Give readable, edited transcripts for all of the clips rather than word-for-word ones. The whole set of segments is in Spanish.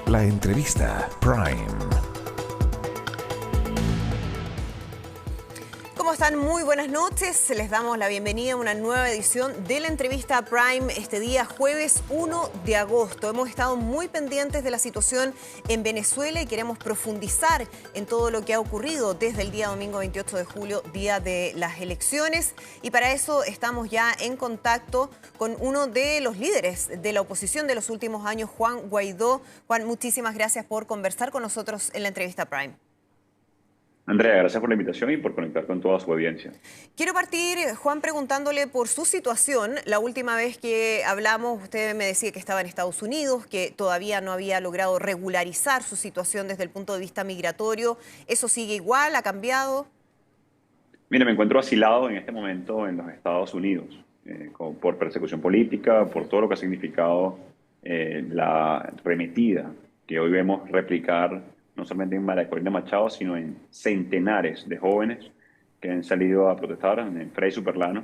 La entrevista Prime. ¿Cómo están? Muy buenas noches. Les damos la bienvenida a una nueva edición de la entrevista Prime este día jueves 1 de agosto. Hemos estado muy pendientes de la situación en Venezuela y queremos profundizar en todo lo que ha ocurrido desde el día domingo 28 de julio, día de las elecciones. Y para eso estamos ya en contacto con uno de los líderes de la oposición de los últimos años, Juan Guaidó. Juan, muchísimas gracias por conversar con nosotros en la entrevista Prime. Andrea, gracias por la invitación y por conectar con toda su audiencia. Quiero partir, Juan, preguntándole por su situación. La última vez que hablamos, usted me decía que estaba en Estados Unidos, que todavía no había logrado regularizar su situación desde el punto de vista migratorio. ¿Eso sigue igual? ¿Ha cambiado? Mire, me encuentro asilado en este momento en los Estados Unidos por persecución política, por todo lo que ha significado la arremetida que hoy vemos replicar no solamente en María Corina Machado, sino en centenares de jóvenes que han salido a protestar. En Frei Superlano,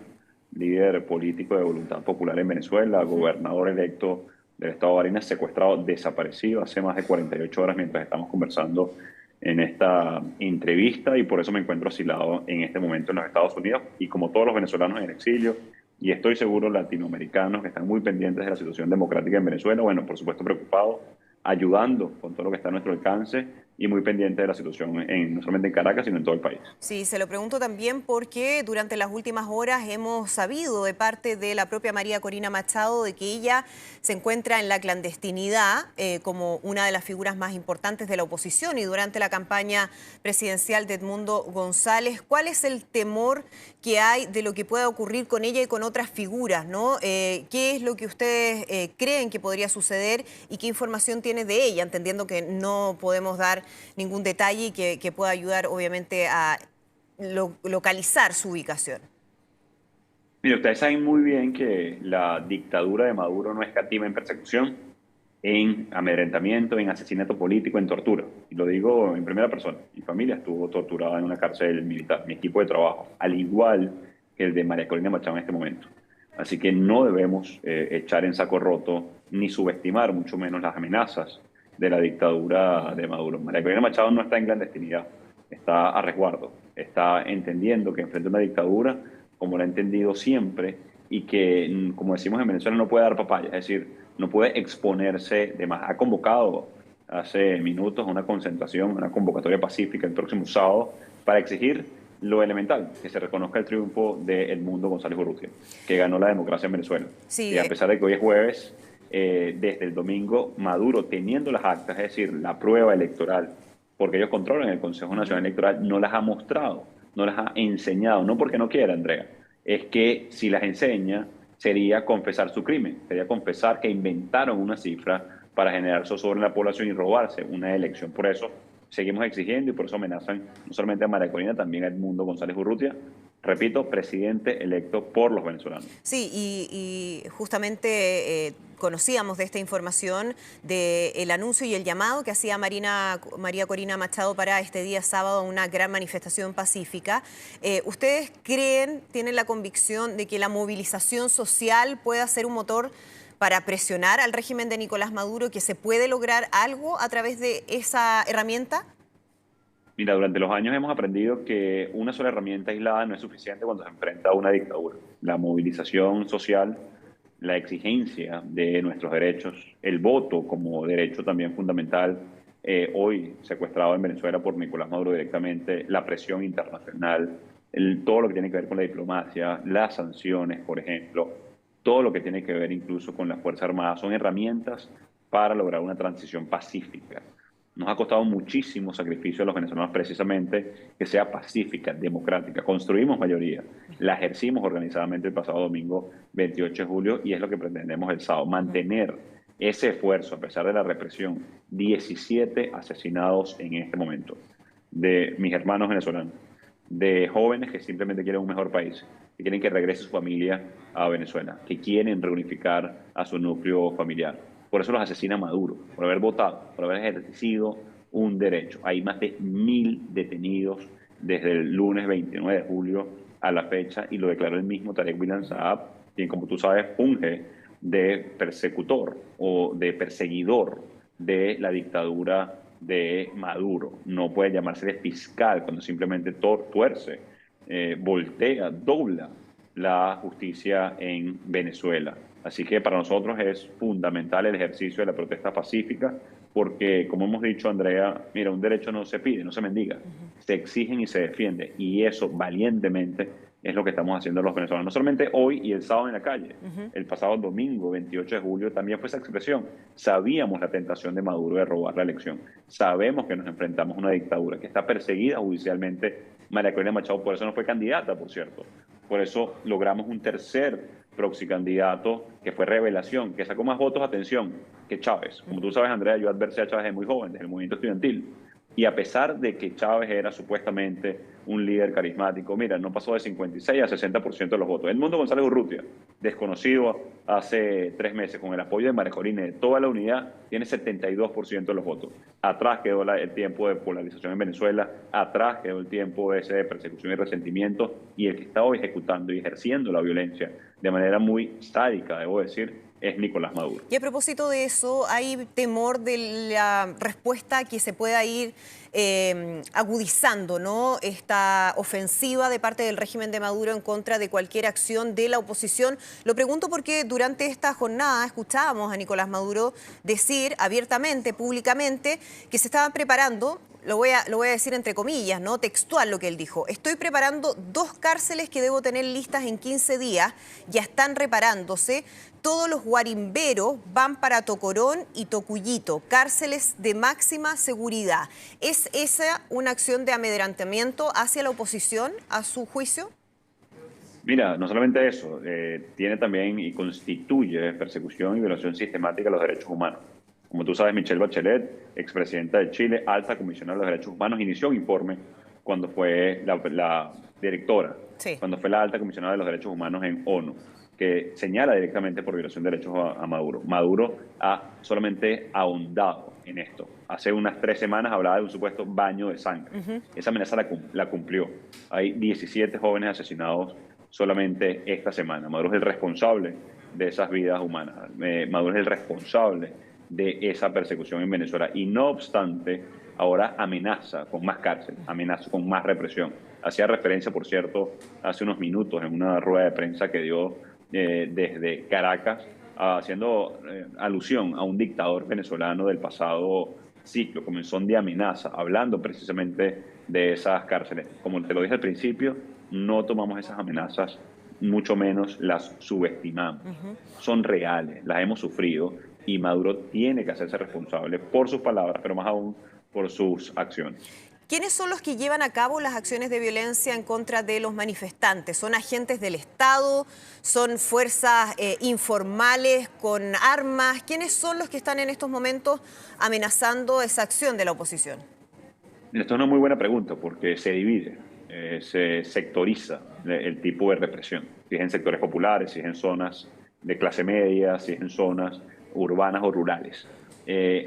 líder político de Voluntad Popular en Venezuela, gobernador electo del estado de Barinas, secuestrado, desaparecido hace más de 48 horas mientras estamos conversando en esta entrevista, y por eso me encuentro asilado en este momento en los Estados Unidos, y como todos los venezolanos en exilio, y estoy seguro latinoamericanos que están muy pendientes de la situación democrática en Venezuela, bueno, por supuesto preocupados, ayudando con todo lo que está a nuestro alcance y muy pendiente de la situación no solamente en Caracas, sino en todo el país. Sí, se lo pregunto también porque durante las últimas horas hemos sabido de parte de la propia María Corina Machado de que ella se encuentra en la clandestinidad como una de las figuras más importantes de la oposición y durante la campaña presidencial de Edmundo González. ¿Cuál es el temor que hay de lo que pueda ocurrir con ella y con otras figuras, ¿no? ¿Qué es lo que ustedes creen que podría suceder y qué información tiene de ella? Entendiendo que no podemos dar ningún detalle que pueda ayudar, obviamente, a localizar su ubicación. Mire, ustedes saben muy bien que la dictadura de Maduro no escatima en persecución, en amedrentamiento, en asesinato político, en tortura. Y lo digo en primera persona. Mi familia estuvo torturada en una cárcel militar, mi equipo de trabajo, al igual que el de María Corina Machado en este momento. Así que no debemos echar en saco roto ni subestimar, mucho menos las amenazas de la dictadura de Maduro. María Corina Machado no está en clandestinidad, está a resguardo, está entendiendo que enfrenta una dictadura como la ha entendido siempre y que, como decimos en Venezuela, no puede dar papaya, es decir, no puede exponerse de más. Ha convocado hace minutos una concentración, una convocatoria pacífica el próximo sábado para exigir lo elemental, que se reconozca el triunfo de Edmundo González Urrutia, que ganó la democracia en Venezuela. Sí. Y a pesar de que hoy es jueves, desde el domingo, Maduro, teniendo las actas, es decir, la prueba electoral, porque ellos controlan el Consejo Nacional Electoral, no las ha mostrado, no las ha enseñado, no porque no quiera, Andrea, es que si las enseña sería confesar su crimen, sería confesar que inventaron una cifra para generar zozobra en la población y robarse una elección. Por eso seguimos exigiendo y por eso amenazan no solamente a María Corina, también a Edmundo González Urrutia, repito, presidente electo por los venezolanos. Sí, y justamente conocíamos de esta información del anuncio y el llamado que hacía María Corina Machado para este día sábado, una gran manifestación pacífica. ¿Ustedes creen, tienen la convicción de que la movilización social pueda ser un motor para presionar al régimen de Nicolás Maduro, que se puede lograr algo a través de esa herramienta? Mira, durante los años hemos aprendido que una sola herramienta aislada no es suficiente cuando se enfrenta a una dictadura. La movilización social, la exigencia de nuestros derechos, el voto como derecho también fundamental, hoy secuestrado en Venezuela por Nicolás Maduro directamente, la presión internacional, todo lo que tiene que ver con la diplomacia, las sanciones, por ejemplo, todo lo que tiene que ver incluso con las Fuerzas Armadas, son herramientas para lograr una transición pacífica. Nos ha costado muchísimo sacrificio a los venezolanos precisamente que sea pacífica, democrática. Construimos mayoría, la ejercimos organizadamente el pasado domingo 28 de julio y es lo que pretendemos el sábado, mantener ese esfuerzo a pesar de la represión. 17 asesinados en este momento de mis hermanos venezolanos, de jóvenes que simplemente quieren un mejor país, que quieren que regrese su familia a Venezuela, que quieren reunificar a su núcleo familiar. Por eso los asesina Maduro, por haber votado, por haber ejercido un derecho. Hay más de 1000 detenidos desde el lunes 29 de julio a la fecha y lo declaró el mismo Tarek William Saab, quien, como tú sabes, funge de persecutor o de perseguidor de la dictadura de Maduro. No puede llamarse de fiscal cuando simplemente tuerce, voltea, dobla la justicia en Venezuela. Así que para nosotros es fundamental el ejercicio de la protesta pacífica, porque, como hemos dicho, Andrea, mira, un derecho no se pide, no se mendiga, se exigen y se defiende, y eso valientemente es lo que estamos haciendo los venezolanos, no solamente hoy y el sábado en la calle. El pasado domingo, 28 de julio, también fue esa expresión. Sabíamos la tentación de Maduro de robar la elección. Sabemos que nos enfrentamos a una dictadura que está perseguida judicialmente. María Corina Machado por eso no fue candidata, por cierto. Por eso logramos un tercer proxy-candidato que fue Revelación, que sacó más votos, atención, que Chávez. Como tú sabes, Andrea, yo adversé a Chávez desde muy joven, desde el movimiento estudiantil. Y a pesar de que Chávez era supuestamente un líder carismático, mira, no pasó de 56 a 60% de los votos. Edmundo González Urrutia, desconocido hace 3 meses, con el apoyo de María Corina y de toda la unidad, tiene 72% de los votos. Atrás quedó el tiempo de polarización en Venezuela, atrás quedó el tiempo ese de persecución y resentimiento, y el que está hoy ejecutando y ejerciendo la violencia de manera muy sádica, debo decir, es Nicolás Maduro. Y a propósito de eso, ¿hay temor de la respuesta que se pueda ir agudizando, ¿no?, esta ofensiva de parte del régimen de Maduro en contra de cualquier acción de la oposición? Lo pregunto porque durante esta jornada escuchábamos a Nicolás Maduro decir abiertamente, públicamente, que se estaban preparando. Lo voy a decir entre comillas, ¿no?, textual lo que él dijo. Estoy preparando 2 cárceles que debo tener listas en 15 días. Ya están reparándose. Todos los guarimberos van para Tocorón y Tocuyito, cárceles de máxima seguridad. ¿Es esa una acción de amedrentamiento hacia la oposición, a su juicio? Mira, no solamente eso, tiene también y constituye persecución y violación sistemática de los derechos humanos. Como tú sabes, Michelle Bachelet, expresidenta de Chile, alta comisionada de los derechos humanos, inició un informe cuando fue la directora, sí, cuando fue la alta comisionada de los derechos humanos en ONU, que señala directamente por violación de derechos a Maduro. Maduro ha solamente ahondado en esto. Hace unas 3 semanas hablaba de un supuesto baño de sangre. Esa amenaza la cumplió. Hay 17 jóvenes asesinados solamente esta semana. Maduro es el responsable de esas vidas humanas. Maduro es el responsable de esa persecución en Venezuela. Y no obstante, ahora amenaza con más cárcel, amenaza con más represión. Hacía referencia, por cierto, hace unos minutos en una rueda de prensa que dio desde Caracas, haciendo alusión a un dictador venezolano del pasado ciclo, comenzó de amenaza, hablando precisamente de esas cárceles. Como te lo dije al principio, no tomamos esas amenazas, mucho menos las subestimamos. Son reales, las hemos sufrido, y Maduro tiene que hacerse responsable por sus palabras, pero más aún por sus acciones. ¿Quiénes son los que llevan a cabo las acciones de violencia en contra de los manifestantes? ¿Son agentes del Estado? ¿Son fuerzas informales con armas? ¿Quiénes son los que están en estos momentos amenazando esa acción de la oposición? Esto es una muy buena pregunta porque se divide, se sectoriza el tipo de represión. Si es en sectores populares, si es en zonas de clase media, si es en zonas urbanas o rurales.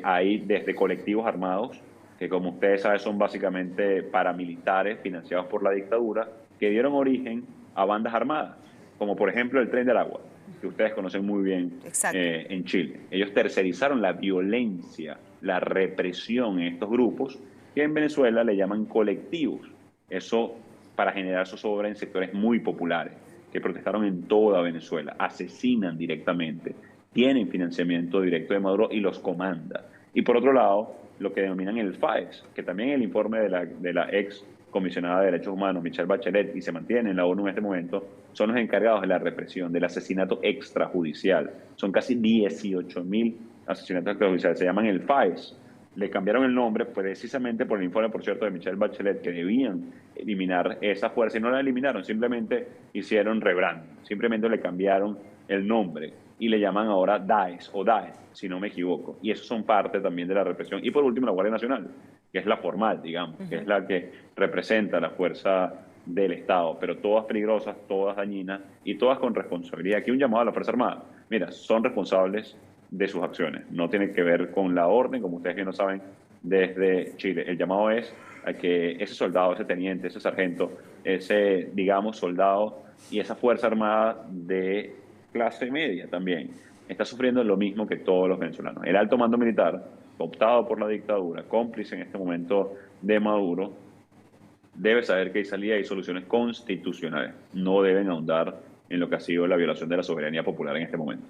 Hay desde colectivos armados, que como ustedes saben son básicamente paramilitares financiados por la dictadura, que dieron origen a bandas armadas, como por ejemplo el Tren del Agua, que ustedes conocen muy bien en Chile. Ellos tercerizaron la violencia, la represión en estos grupos, que en Venezuela le llaman colectivos. Eso para generar zozobra en sectores muy populares, que protestaron en toda Venezuela, asesinan directamente, tienen financiamiento directo de Maduro y los comanda. Y por otro lado, lo que denominan el FAES, que también el informe de la ex comisionada de Derechos Humanos, Michelle Bachelet, y se mantiene en la ONU en este momento, son los encargados de la represión, del asesinato extrajudicial. Son casi 18.000 asesinatos extrajudiciales, se llaman el FAES. Le cambiaron el nombre precisamente por el informe, por cierto, de Michelle Bachelet, que debían eliminar esa fuerza, y no la eliminaron, simplemente hicieron rebranding, simplemente le cambiaron el nombre y le llaman ahora DAES o DAE, si no me equivoco. Y eso son parte también de la represión. Y por último, la Guardia Nacional, que es la formal, digamos, que es la que representa la fuerza del Estado, pero todas peligrosas, todas dañinas y todas con responsabilidad. Aquí un llamado a la Fuerza Armada. Mira, son responsables de sus acciones. No tiene que ver con la orden, como ustedes bien lo saben, desde Chile. El llamado es a que ese soldado, ese teniente, ese sargento, ese, digamos, soldado y esa Fuerza Armada de clase media también está sufriendo lo mismo que todos los venezolanos. El alto mando militar optado por la dictadura, cómplice en este momento de Maduro, debe saber que hay salida y soluciones constitucionales. No deben ahondar en lo que ha sido la violación de la soberanía popular en este momento.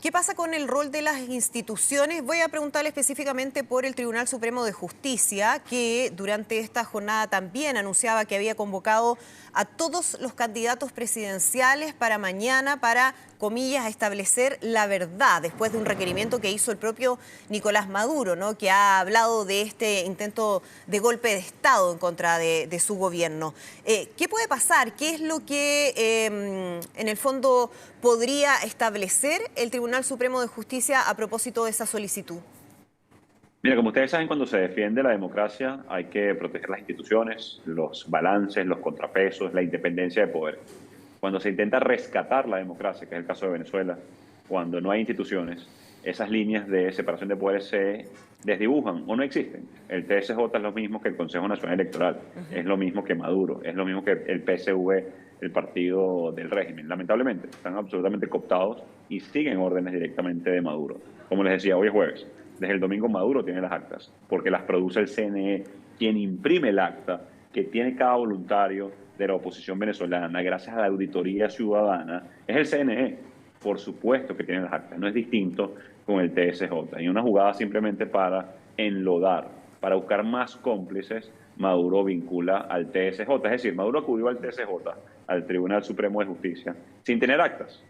¿Qué pasa con el rol de las instituciones? Voy a preguntarle específicamente por el Tribunal Supremo de Justicia, que durante esta jornada también anunciaba que había convocado a todos los candidatos presidenciales para mañana para, comillas, establecer la verdad, después de un requerimiento que hizo el propio Nicolás Maduro, ¿no?, que ha hablado de este intento de golpe de Estado en contra de su gobierno. ¿Qué puede pasar? ¿Qué es lo que en el fondo podría establecer el Tribunal Supremo de Justicia a propósito de esa solicitud? Mira, como ustedes saben, cuando se defiende la democracia hay que proteger las instituciones, los balances, los contrapesos, la independencia de poder. Cuando se intenta rescatar la democracia, que es el caso de Venezuela, cuando no hay instituciones, esas líneas de separación de poderes se desdibujan o no existen. El TSJ es lo mismo que el Consejo Nacional Electoral, es lo mismo que Maduro, es lo mismo que el PSV, el partido del régimen. Lamentablemente, están absolutamente cooptados y siguen órdenes directamente de Maduro. Como les decía, hoy es jueves. Desde el domingo Maduro tiene las actas, porque las produce el CNE, quien imprime el acta que tiene cada voluntario de la oposición venezolana, gracias a la auditoría ciudadana, es el CNE. Por supuesto que tiene las actas, no es distinto con el TSJ. Y una jugada simplemente para enlodar, para buscar más cómplices, Maduro vincula al TSJ. Es decir, Maduro acudió al TSJ, al Tribunal Supremo de Justicia, sin tener actas,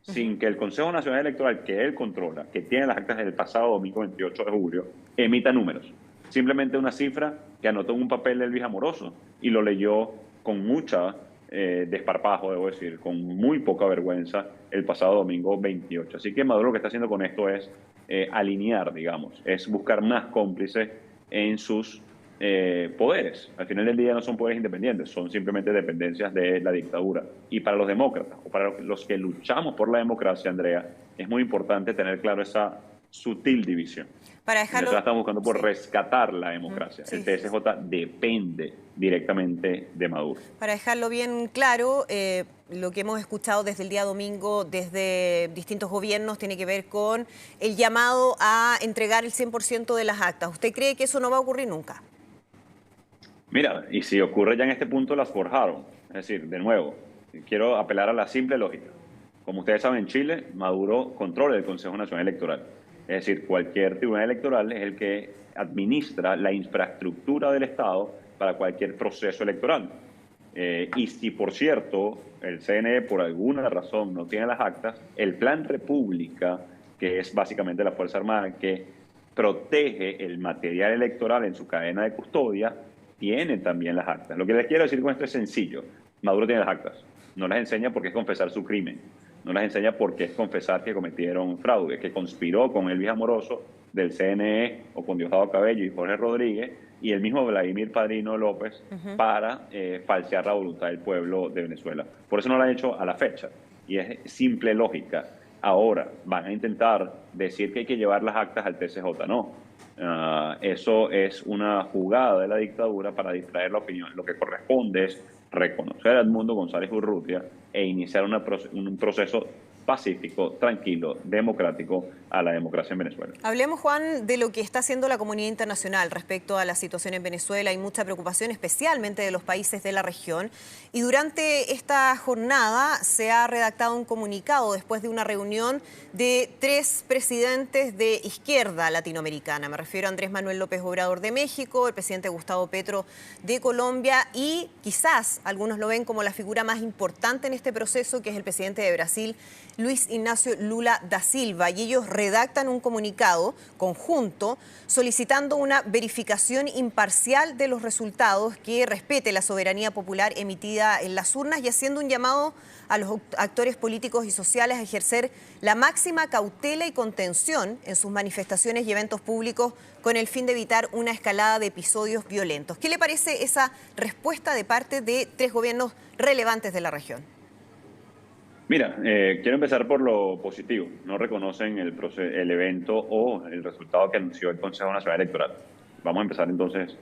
sin que el Consejo Nacional Electoral, que él controla, que tiene las actas del pasado domingo 28 de julio, emita números. Simplemente una cifra que anotó en un papel Elvis Amoroso y lo leyó con mucha desparpajo, debo decir, con muy poca vergüenza el pasado domingo 28. Así que Maduro lo que está haciendo con esto es alinear, digamos, es buscar más cómplices en sus poderes. Al final del día no son poderes independientes, son simplemente dependencias de la dictadura. Y para los demócratas, o para los que luchamos por la democracia, Andrea, es muy importante tener claro esa sutil división. Para dejarlo... Nosotros estamos buscando por rescatar la democracia. Sí. El TSJ depende directamente de Maduro. Para dejarlo bien claro, lo que hemos escuchado desde el día domingo, desde distintos gobiernos, tiene que ver con el llamado a entregar el 100% de las actas. ¿Usted cree que eso no va a ocurrir nunca? Mira, y si ocurre ya en este punto, las forjaron. Es decir, de nuevo, quiero apelar a la simple lógica. Como ustedes saben, en Chile, Maduro controla el Consejo Nacional Electoral. Es decir, cualquier tribunal electoral es el que administra la infraestructura del Estado para cualquier proceso electoral. Y si, por cierto, el CNE por alguna razón no tiene las actas, el Plan República, que es básicamente la Fuerza Armada que protege el material electoral en su cadena de custodia, tiene también las actas. Lo que les quiero decir con esto es sencillo. Maduro tiene las actas. No las enseña porque es confesar su crimen. No las enseña porque es confesar que cometieron fraude, que conspiró con Elvis Amoroso del CNE o con Diosdado Cabello y Jorge Rodríguez y el mismo Vladimir Padrino López para falsear la voluntad del pueblo de Venezuela. Por eso no lo han hecho a la fecha. Y es simple lógica. Ahora van a intentar decir que hay que llevar las actas al TSJ. No. Eso es una jugada de la dictadura para distraer la opinión. Lo que corresponde es reconocer a Edmundo González Urrutia e iniciar un proceso pacífico, tranquilo, democrático a la democracia en Venezuela. Hablemos, Juan, de lo que está haciendo la comunidad internacional respecto a la situación en Venezuela. Hay mucha preocupación, especialmente de los países de la región. Y durante esta jornada se ha redactado un comunicado después de una reunión de 3 presidentes de izquierda latinoamericana. Me refiero a Andrés Manuel López Obrador de México, el presidente Gustavo Petro de Colombia y quizás algunos lo ven como la figura más importante en este proceso, que es el presidente de Brasil, Luis Ignacio Lula da Silva, y ellos redactan un comunicado conjunto solicitando una verificación imparcial de los resultados que respete la soberanía popular emitida en las urnas y haciendo un llamado a los actores políticos y sociales a ejercer la máxima cautela y contención en sus manifestaciones y eventos públicos con el fin de evitar una escalada de episodios violentos. ¿Qué le parece esa respuesta de parte de 3 gobiernos relevantes de la región? Mira, quiero empezar por lo positivo. No reconocen el evento o el resultado que anunció el Consejo Nacional Electoral. Vamos a empezar entonces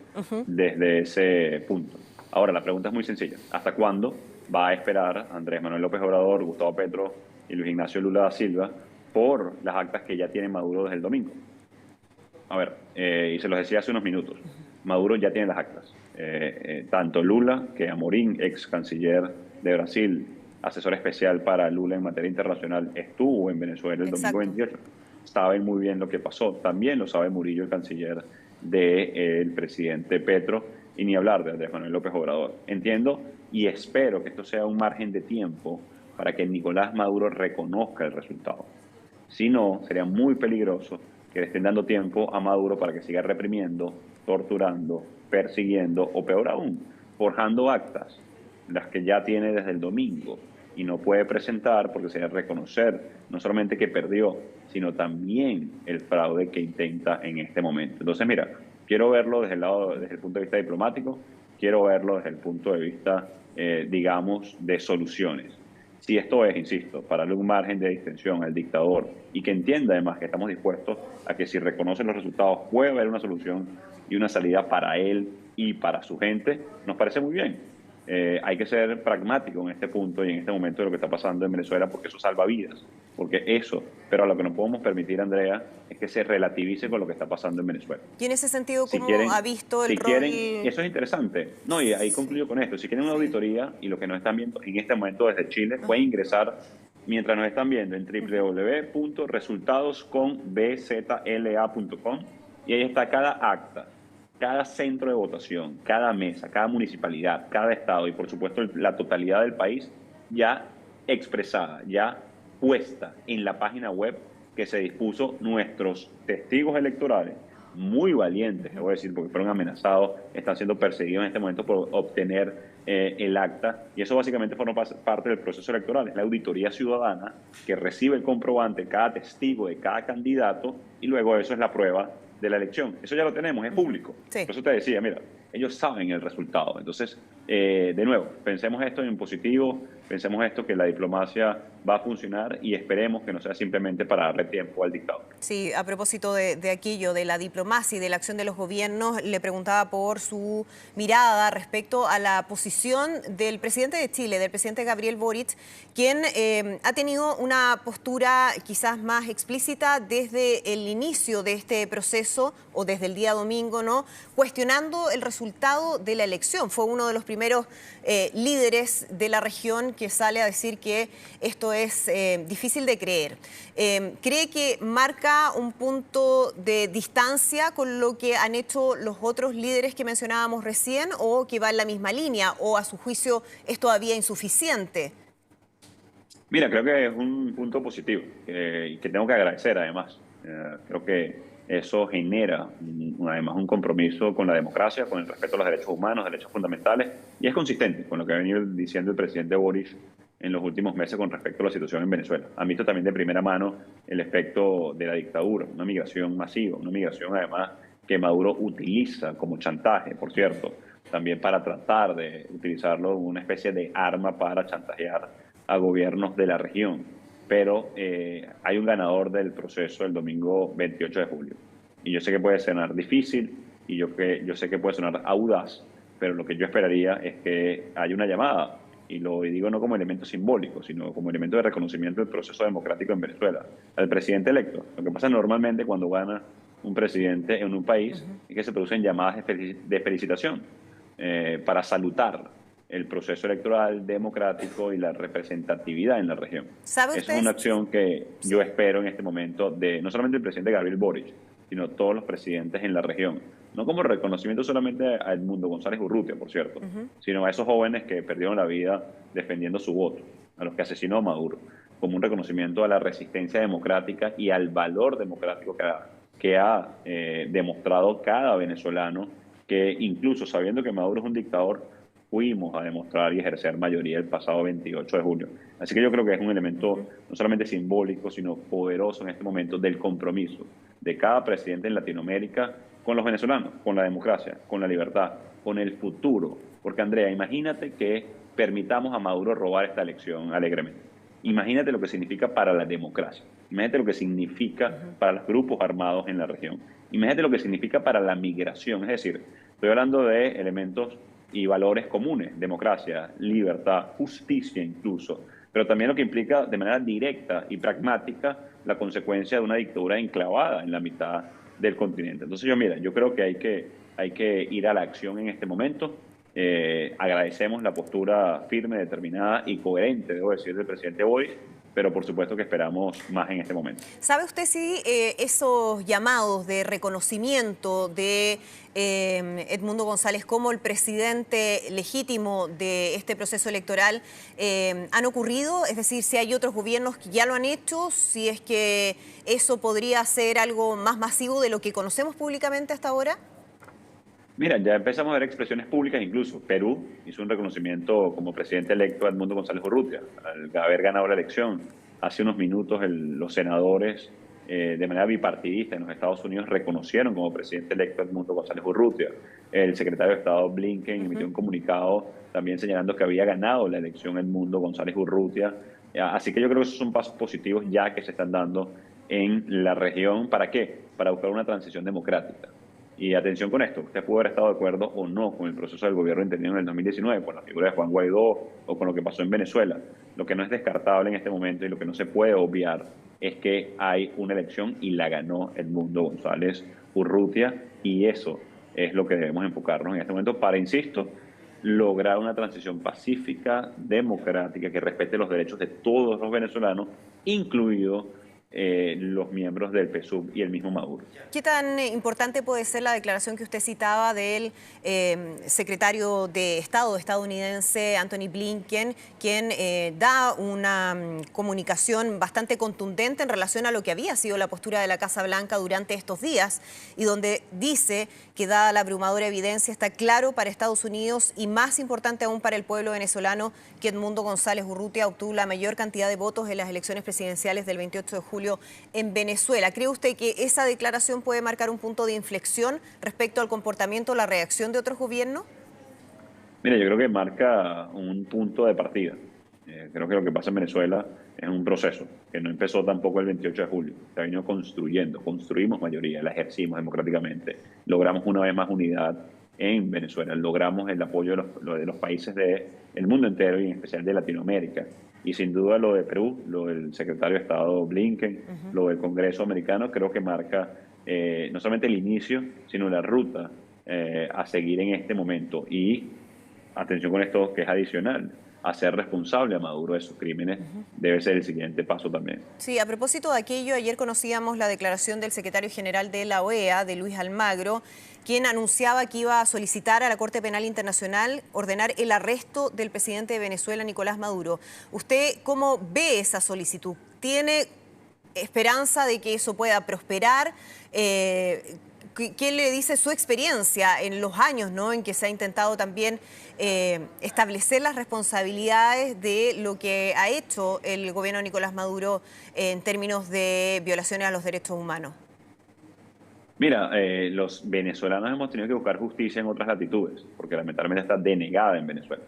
desde ese punto. Ahora, la pregunta es muy sencilla. ¿Hasta cuándo va a esperar Andrés Manuel López Obrador, Gustavo Petro y Luis Ignacio Lula da Silva por las actas que ya tiene Maduro desde el domingo? A ver, y se los decía hace unos minutos, Maduro ya tiene las actas. Tanto Lula, que Amorín, ex canciller de Brasil, asesor especial para Lula en materia internacional, estuvo en Venezuela el domingo Exacto. 28, saben muy bien lo que pasó. También lo sabe Murillo, el canciller del presidente Petro, y ni hablar de Andrés Manuel López Obrador. Entiendo y espero que esto sea un margen de tiempo para que Nicolás Maduro reconozca el resultado. Si no, sería muy peligroso que le estén dando tiempo a Maduro para que siga reprimiendo, torturando, persiguiendo o peor aún, forjando actas, las que ya tiene desde el domingo y no puede presentar porque sería reconocer no solamente que perdió, sino también el fraude que intenta en este momento. Entonces, mira, quiero verlo desde el punto de vista diplomático, quiero verlo desde el punto de vista, digamos, de soluciones. Si esto es, insisto, para darle un margen de distensión al dictador y que entienda además que estamos dispuestos a que si reconocen los resultados puede haber una solución y una salida para él y para su gente, nos parece muy bien. Hay que ser pragmático en este punto y en este momento de lo que está pasando en Venezuela porque eso salva vidas, porque eso, pero lo que no podemos permitir, Andrea, es que se relativice con lo que está pasando en Venezuela. Y en ese sentido, Si ¿cómo quieren, ha visto el si rol? quieren, eso es interesante. No, y ahí concluyo con esto. Si quieren una auditoría y lo que nos están viendo en este momento desde Chile, pueden ingresar mientras nos están viendo en www.resultadosconbzla.com y ahí está cada acta, cada centro de votación, cada mesa, cada municipalidad, cada estado y por supuesto la totalidad del país ya expresada, ya puesta en la página web que se dispuso nuestros testigos electorales, muy valientes, le voy a decir, porque fueron amenazados, están siendo perseguidos en este momento por obtener el acta, y eso básicamente forma parte del proceso electoral, es la auditoría ciudadana que recibe el comprobante de cada testigo de cada candidato, y luego eso es la prueba de la elección. Eso ya lo tenemos, es público. Sí. Por eso te decía, mira, ellos saben el resultado. Entonces, de nuevo, pensemos esto en positivo, pensemos esto que la diplomacia va a funcionar y esperemos que no sea simplemente para darle tiempo al dictador. Sí, a propósito de aquello, de la diplomacia y de la acción de los gobiernos, le preguntaba por su mirada respecto a la posición del presidente de Chile, del presidente Gabriel Boric, quien ha tenido una postura quizás más explícita desde el inicio de este proceso o desde el día domingo, ¿no? Cuestionando el resultado de la elección. Fue uno de los primeros líderes de la región que sale a decir que esto es difícil de creer. ¿Cree que marca un punto de distancia con lo que han hecho los otros líderes que mencionábamos recién o que va en la misma línea o a su juicio es todavía insuficiente? Mira, creo que es un punto positivo y que tengo que agradecer además. Creo que eso genera además un compromiso con la democracia, con el respeto a los derechos humanos, derechos fundamentales, y es consistente con lo que ha venido diciendo el presidente Boric en los últimos meses con respecto a la situación en Venezuela. Han visto también de primera mano el efecto de la dictadura, una migración masiva, una migración además que Maduro utiliza como chantaje, por cierto, también para tratar de utilizarlo como una especie de arma para chantajear a gobiernos de la región. Pero hay un ganador del proceso el domingo 28 de julio. Y yo sé que puede sonar difícil y yo sé que puede sonar audaz, pero lo que yo esperaría es que haya una llamada, y lo digo no como elemento simbólico, sino como elemento de reconocimiento del proceso democrático en Venezuela, al presidente electo. Lo que pasa normalmente cuando gana un presidente en un país es que se producen llamadas de felicitación para salutar el proceso electoral democrático y la representatividad en la región. ¿Sabe Esa usted? es una acción que yo espero en este momento de no solamente el presidente Gabriel Boric, sino todos los presidentes en la región. No como reconocimiento solamente a Edmundo González Urrutia, por cierto, sino a esos jóvenes que perdieron la vida defendiendo su voto, a los que asesinó Maduro, como un reconocimiento a la resistencia democrática y al valor democrático que ha demostrado cada venezolano, que incluso sabiendo que Maduro es un dictador, fuimos a demostrar y ejercer mayoría el pasado 28 de julio. Así que yo creo que es un elemento no solamente simbólico, sino poderoso en este momento del compromiso de cada presidente en Latinoamérica con los venezolanos, con la democracia, con la libertad, con el futuro. Porque, Andrea, imagínate que permitamos a Maduro robar esta elección alegremente. Imagínate lo que significa para la democracia. Imagínate lo que significa para los grupos armados en la región. Imagínate lo que significa para la migración. Es decir, estoy hablando de elementos y valores comunes, democracia, libertad, justicia incluso, pero también lo que implica de manera directa y pragmática la consecuencia de una dictadura enclavada en la mitad del continente. Entonces yo creo que hay que ir a la acción en este momento. Agradecemos la postura firme, determinada y coherente, debo decir, del presidente Boric, pero por supuesto que esperamos más en este momento. ¿Sabe usted si esos llamados de reconocimiento de Edmundo González como el presidente legítimo de este proceso electoral han ocurrido? Es decir, si hay otros gobiernos que ya lo han hecho, si es que eso podría ser algo más masivo de lo que conocemos públicamente hasta ahora. Mira, ya empezamos a ver expresiones públicas, incluso Perú hizo un reconocimiento como presidente electo a Edmundo González Urrutia, al haber ganado la elección. Hace unos minutos los senadores de manera bipartidista en los Estados Unidos reconocieron como presidente electo a Edmundo González Urrutia. El secretario de Estado Blinken emitió un comunicado también señalando que había ganado la elección Edmundo González Urrutia. Así que yo creo que esos son pasos positivos ya que se están dando en la región. ¿Para qué? Para buscar una transición democrática. Y atención con esto, usted puede haber estado de acuerdo o no con el proceso del gobierno interino en el 2019, con la figura de Juan Guaidó o con lo que pasó en Venezuela. Lo que no es descartable en este momento y lo que no se puede obviar es que hay una elección y la ganó Edmundo González Urrutia, y eso es lo que debemos enfocarnos en este momento para, insisto, lograr una transición pacífica, democrática, que respete los derechos de todos los venezolanos, incluidos los miembros del PSUV y el mismo Maduro. ¿Qué tan importante puede ser la declaración que usted citaba del secretario de Estado estadounidense, Anthony Blinken, quien da una comunicación bastante contundente en relación a lo que había sido la postura de la Casa Blanca durante estos días, y donde dice que, dada la abrumadora evidencia, está claro para Estados Unidos y más importante aún para el pueblo venezolano que Edmundo González Urrutia obtuvo la mayor cantidad de votos en las elecciones presidenciales del 28 de julio en Venezuela? ¿Cree usted que esa declaración puede marcar un punto de inflexión respecto al comportamiento o la reacción de otros gobiernos? Mira, yo creo que marca un punto de partida. Creo que lo que pasa en Venezuela es un proceso que no empezó tampoco el 28 de julio. Se ha venido construyendo, construimos mayoría, la ejercimos democráticamente. Logramos una vez más unidad en Venezuela, logramos el apoyo de los países del mundo entero y en especial de Latinoamérica. Y sin duda lo de Perú, lo del secretario de Estado Blinken, lo del Congreso americano, creo que marca no solamente el inicio, sino la ruta a seguir en este momento. Y atención con esto, que es adicional, hacer responsable a Maduro de sus crímenes debe ser el siguiente paso también. Sí, a propósito de aquello, ayer conocíamos la declaración del secretario general de la OEA, de Luis Almagro, quien anunciaba que iba a solicitar a la Corte Penal Internacional ordenar el arresto del presidente de Venezuela, Nicolás Maduro. ¿Usted cómo ve esa solicitud? ¿Tiene esperanza de que eso pueda prosperar? ¿Qué le dice su experiencia en los años, ¿no?, en que se ha intentado también establecer las responsabilidades de lo que ha hecho el gobierno de Nicolás Maduro en términos de violaciones a los derechos humanos? Mira, los venezolanos hemos tenido que buscar justicia en otras latitudes, porque lamentablemente está denegada en Venezuela.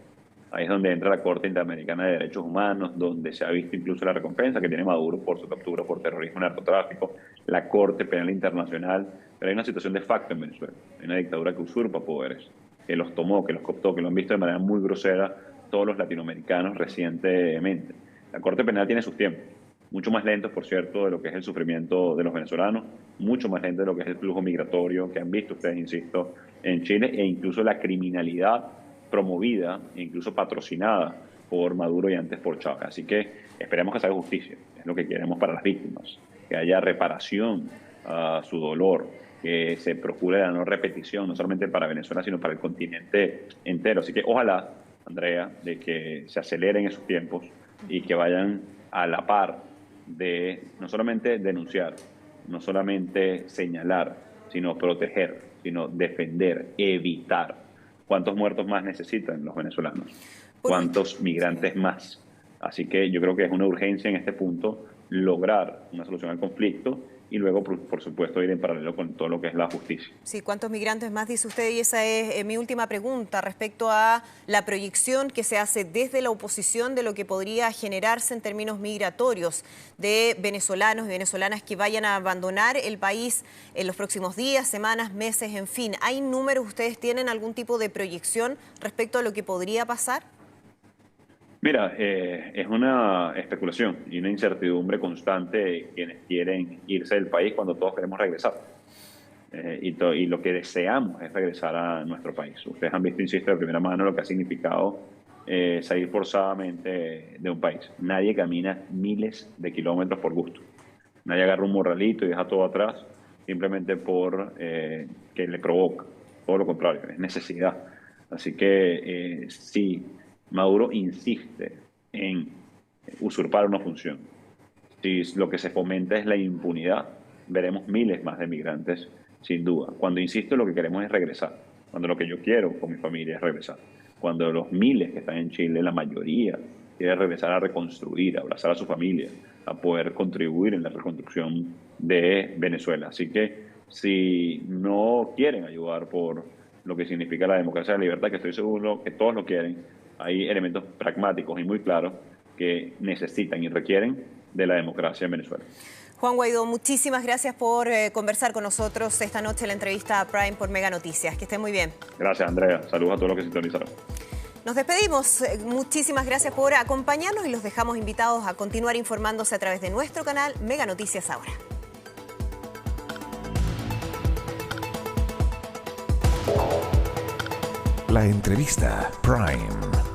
Ahí es donde entra la Corte Interamericana de Derechos Humanos, donde se ha visto incluso la recompensa que tiene Maduro por su captura por terrorismo y narcotráfico, la Corte Penal Internacional. Pero hay una situación de facto en Venezuela. Hay una dictadura que usurpa poderes, que los tomó, que los cooptó, que lo han visto de manera muy grosera todos los latinoamericanos recientemente. La Corte Penal tiene sus tiempos, mucho más lentos, por cierto, de lo que es el sufrimiento de los venezolanos, mucho más lento de lo que es el flujo migratorio que han visto ustedes, insisto, en Chile, e incluso la criminalidad promovida e incluso patrocinada por Maduro y antes por Chávez. Así que esperemos que se haga justicia, es lo que queremos para las víctimas, que haya reparación a su dolor, que se procure la no repetición, no solamente para Venezuela, sino para el continente entero. Así que ojalá, Andrea, de que se aceleren esos tiempos y que vayan a la par de no solamente denunciar, no solamente señalar, sino proteger, sino defender, evitar. ¿Cuántos muertos más necesitan los venezolanos? ¿Cuántos migrantes más? Así que yo creo que es una urgencia en este punto lograr una solución al conflicto y luego, por supuesto, ir en paralelo con todo lo que es la justicia. Sí, ¿cuántos migrantes más dice usted? Y esa es mi última pregunta respecto a la proyección que se hace desde la oposición de lo que podría generarse en términos migratorios de venezolanos y venezolanas que vayan a abandonar el país en los próximos días, semanas, meses, en fin. ¿Hay números? ¿Ustedes tienen algún tipo de proyección respecto a lo que podría pasar? Mira, es una especulación y una incertidumbre constante de quienes quieren irse del país cuando todos queremos regresar. y lo que deseamos es regresar a nuestro país. Ustedes han visto, insisto, de primera mano lo que ha significado salir forzadamente de un país. Nadie camina miles de kilómetros por gusto. Nadie agarra un morralito y deja todo atrás simplemente por que le provoca. Todo lo contrario, es necesidad. Así que si Maduro insiste en usurpar una función, si lo que se fomenta es la impunidad, veremos miles más de migrantes, sin duda. Cuando insisto, lo que queremos es regresar. Cuando lo que yo quiero con mi familia es regresar. Cuando los miles que están en Chile, la mayoría, quiere regresar a reconstruir, a abrazar a su familia, a poder contribuir en la reconstrucción de Venezuela. Así que si no quieren ayudar por lo que significa la democracia y la libertad, que estoy seguro que todos lo quieren, hay elementos pragmáticos y muy claros que necesitan y requieren de la democracia en Venezuela. Juan Guaidó, muchísimas gracias por conversar con nosotros esta noche en la entrevista a Prime por Mega Noticias. Que esté muy bien. Gracias, Andrea. Saludos a todos los que sintonizaron. Nos despedimos. Muchísimas gracias por acompañarnos y los dejamos invitados a continuar informándose a través de nuestro canal Mega Noticias Ahora. La entrevista Prime.